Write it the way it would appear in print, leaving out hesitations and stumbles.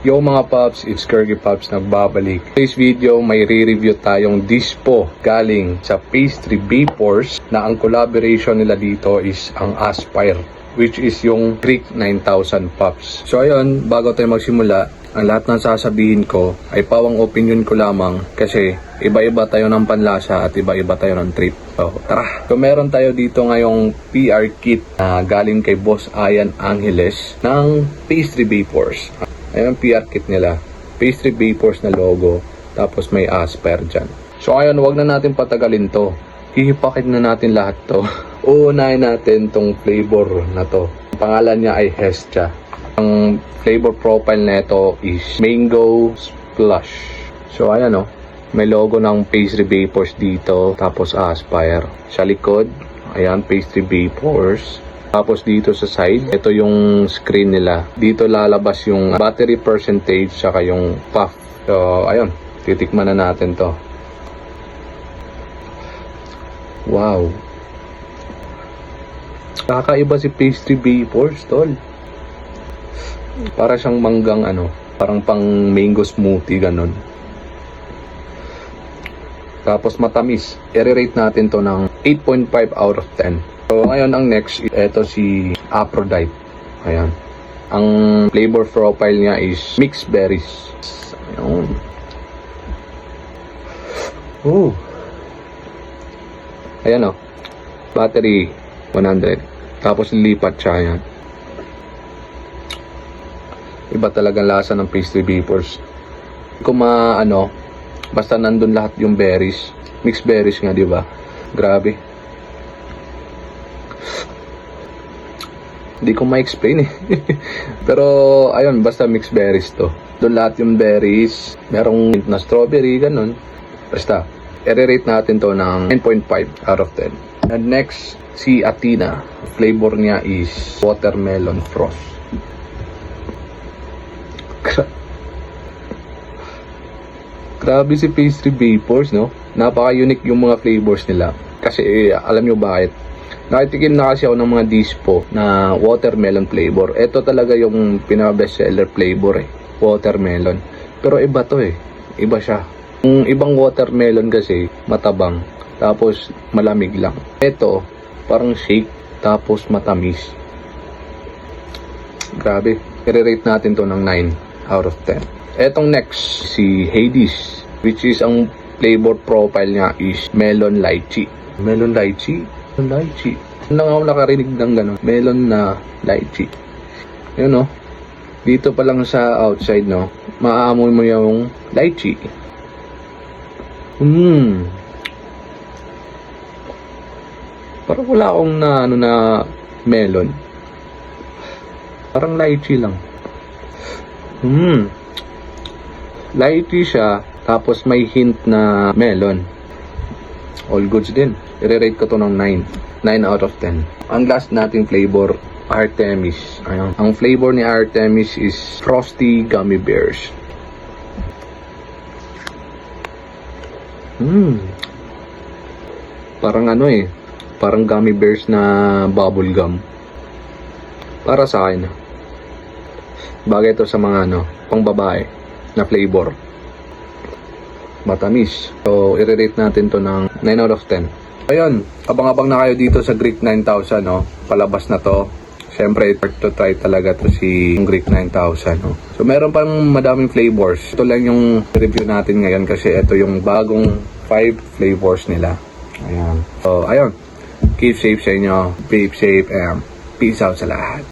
Yo mga Pops, it's Kirgy Pops nagbabalik. Today's video may re-review tayong dispo galing sa Pastry Vapors na ang collaboration nila dito is ang Aspire, which is yung Creek 9000 Pops. So ayun, bago tayo magsimula, ang lahat ng sasabihin ko ay pawang opinion ko lamang kasi iba-iba tayo ng panlasa at iba-iba tayo ng trip. So tara! So meron tayo dito ngayong PR kit na galing kay Boss Ian Angeles ng Pastry Vapors. Ayan ang PR kit nila. Pastry Vapors na logo. Tapos may Aspire dyan. So ngayon, wag na natin patagalin to. Hihipakin na natin lahat to. Uunahin natin tong flavor na to. Ang pangalan niya ay Hestia. Ang flavor profile na ito is Mango Splash. So ayan o. May logo ng Pastry Vapors dito. Tapos Aspire. Sa likod, ayan, Pastry Vapors. Tapos dito sa side, ito yung screen nila. Dito lalabas yung battery percentage saka yung puff. So, ayun. Titikman na natin to. Wow. Kakaiba si Pastry Vapors, tol. Para siyang manggang parang pang mango smoothie, ganun. Tapos matamis. I-rate natin to ng 8.5 out of 10. So, ngayon ang next, ito si Aphrodite. Ayan. Ang flavor profile niya is mixed berries. Ayan. Oh. Ayan o. Battery 100. Tapos lipat siya. Ayan. Iba talagang lasa ng Pastry Vapors. Kung basta nandun lahat yung berries. Mixed berries nga, di ba? Grabe. Hindi ko ma-explain eh. Pero ayun, basta mixed berries to. Doon lahat yung berries. Merong hint na strawberry, ganun. Basta, i-rate natin to ng 9.5 out of 10. And next, si Athena. Flavor niya is watermelon frost. Grabe si Pastry Vapors, no? Napaka-unique yung mga flavors nila. Kasi alam nyo bakit? Nakitikim na kasi ako ng mga dispo na watermelon flavor. Ito talaga yung pinaka-bestseller flavor eh. Watermelon. Pero iba to eh. Iba siya. Yung ibang watermelon kasi matabang. Tapos malamig lang. Ito parang shake. Tapos matamis. Grabe. I-rate natin to ng 9 out of 10. Etong next, si Hades. Which is ang flavor profile niya is melon lychee. Melon lychee? Lychee. Lang ako nakarinig ng gano'n. Melon na lychee. Yun, no? Dito pa lang sa outside, no? Maaamoy mo yung lychee. Parang wala akong na melon. Parang lychee lang. Lychee siya. Tapos may hint na melon. All goods din. I-rate ko to ng 9 out of 10. Ang last nating flavor, Artemis. Ayun. Ang flavor ni Artemis is Frosty Gummy Bears. Parang parang gummy bears na bubble gum. Para sa akin. Bagay ito sa mga pang babae na flavor. Matamis. So, i-rate natin to ng 9 out of 10. Ayun, abang-abang na kayo dito sa Greek 9000, no? Palabas na to. Siyempre, to try talaga to si Greek 9000, no? So, meron pang madaming flavors. Ito lang yung review natin ngayon kasi ito yung bagong 5 flavors nila. Ayan. So, ayun. Keep safe sa inyo. Vape safe and peace out sa lahat.